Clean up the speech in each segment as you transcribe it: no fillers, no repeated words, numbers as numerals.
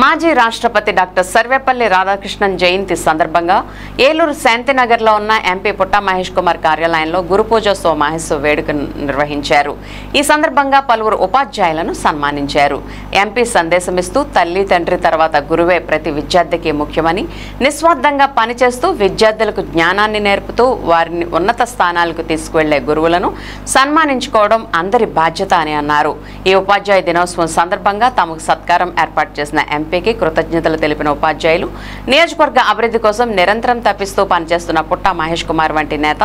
మాజీ రాష్ట్రపతి డాక్టర్ సర్వేపల్లి రాధాకృష్ణన్ జయంతి సందర్భంగా ఏలూరు శాంతినగర్లో ఉన్న ఎంపీ పుట్టా మహేష్ కుమార్ కార్యాలయంలో గురు పూజోత్సవ మహోత్సవ వేడుక నిర్వహించారు. ఈ సందర్భంగా పలువురు ఉపాధ్యాయులను సన్మానించారు. ఎంపీ సందేశమిస్తూ తల్లి తండ్రి తర్వాత గురువే ప్రతి విద్యార్థికి ముఖ్యమని, నిస్వార్థంగా పనిచేస్తూ విద్యార్థులకు జ్ఞానాన్ని నేర్పుతూ వారిని ఉన్నత స్థానాలకు తీసుకువెళ్లే గురువులను సన్మానించుకోవడం అందరి బాధ్యత అని అన్నారు. ఈ ఉపాధ్యాయ దినోత్సవం సందర్భంగా తమకు సత్కారం ఏర్పాటు చేసిన ఎంపీకి కృతజ్ఞతలు తెలిపిన ఉపాధ్యాయులు, నియోజకవర్గ అభివృద్ధి కోసం నిరంతరం తప్పిస్తూ పనిచేస్తున్న పుట్టా మహేష్ కుమార్ వంటి నేత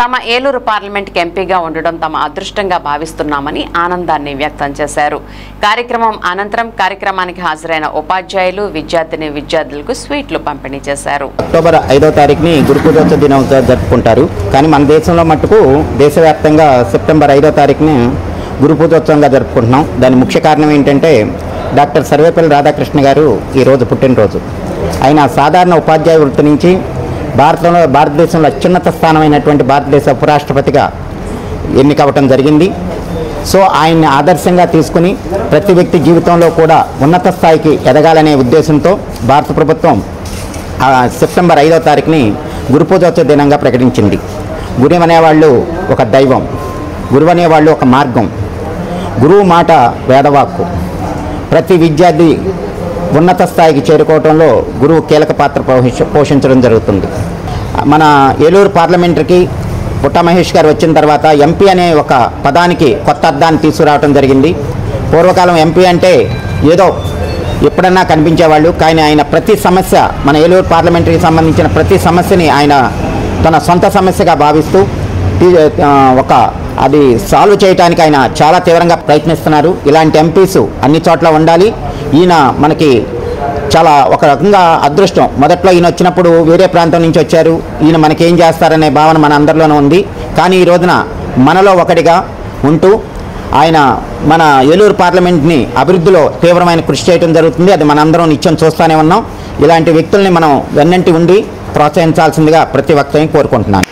తమ ఏలూరు పార్లమెంట్కి ఎంపీగా ఉండడం తమ అదృష్టంగా భావిస్తున్నామని ఆనందాన్ని వ్యక్తం చేశారు. కార్యక్రమం అనంతరం కార్యక్రమానికి హాజరైన ఉపాధ్యాయులు విద్యార్థులకు స్వీట్లు పంపిణీ చేశారు. అక్టోబర్ 5వ తారీఖుని గురు పూజోత్సవ దినోత్సవం జరుపుకుంటారు. కానీ మన దేశంలో మట్టుకు దేశవ్యాప్తంగా సెప్టెంబర్ 5వ తారీఖుని గురు పూజోత్సవంగా జరుపుకుంటున్నాం. దాని ముఖ్య కారణం ఏంటంటే డాక్టర్ సర్వేపల్లి రాధాకృష్ణ గారు ఈరోజు పుట్టినరోజు. ఆయన సాధారణ ఉపాధ్యాయ వృత్తి నుంచి భారతదేశంలో అత్యున్నత స్థానమైనటువంటి భారతదేశ ఉపరాష్ట్రపతిగా ఎన్నికవటం జరిగింది. సో ఆయన్ని ఆదర్శంగా తీసుకుని ప్రతి వ్యక్తి జీవితంలో కూడా ఉన్నత స్థాయికి ఎదగాలనే ఉద్దేశంతో భారత ప్రభుత్వం సెప్టెంబర్ 5వ తారీఖుని గురు పూజోత్సవ దినంగా ప్రకటించింది. గురువు అనేవాళ్ళు ఒక దైవం, గురువు అనేవాళ్ళు ఒక మార్గం. గురువు మాట వేదవాక్కు. ప్రతి విద్యార్థి ఉన్నత స్థాయికి చేరుకోవడంలో గురువు కీలక పాత్ర పోషించడం జరుగుతుంది. మన ఏలూరు పార్లమెంటరీకి పుట్టా మహేష్ గారు వచ్చిన తర్వాత ఎంపీ అనే ఒక పదానికి కొత్త అర్థాన్ని తీసుకురావడం జరిగింది. పూర్వకాలం ఎంపీ అంటే ఏదో ఎప్పుడన్నా కనిపించేవాళ్ళు. కానీ ఆయన ప్రతి సమస్య, మన ఏలూరు పార్లమెంటరీకి సంబంధించిన ప్రతి సమస్యని ఆయన తన సొంత సమస్యగా భావిస్తూ అది సాల్వ్ చేయడానికి ఆయన చాలా తీవ్రంగా ప్రయత్నిస్తున్నారు. ఇలాంటి ఎంపీస్ అన్ని చోట్ల ఉండాలి. ఈయన మనకి చాలా ఒక రకంగా అదృష్టం. మొదట్లో ఈయన వచ్చినప్పుడు వేరే ప్రాంతం నుంచి వచ్చారు. ఈయన మనకేం చేస్తారనే భావన మన అందరిలోనూ ఉంది. కానీ ఈ రోజున మనలో ఒకటిగా ఉంటూ ఆయన మన ఏలూరు పార్లమెంట్ని అభివృద్ధిలో తీవ్రమైన కృషి చేయడం జరుగుతుంది. అది మనందరం నిత్యం చూస్తూనే ఉన్నాం. ఇలాంటి వ్యక్తుల్ని మనం వెన్నంటి ఉండి ప్రోత్సహించాల్సిందిగా ప్రతి ఒక్కరిని కోరుకుంటున్నాను.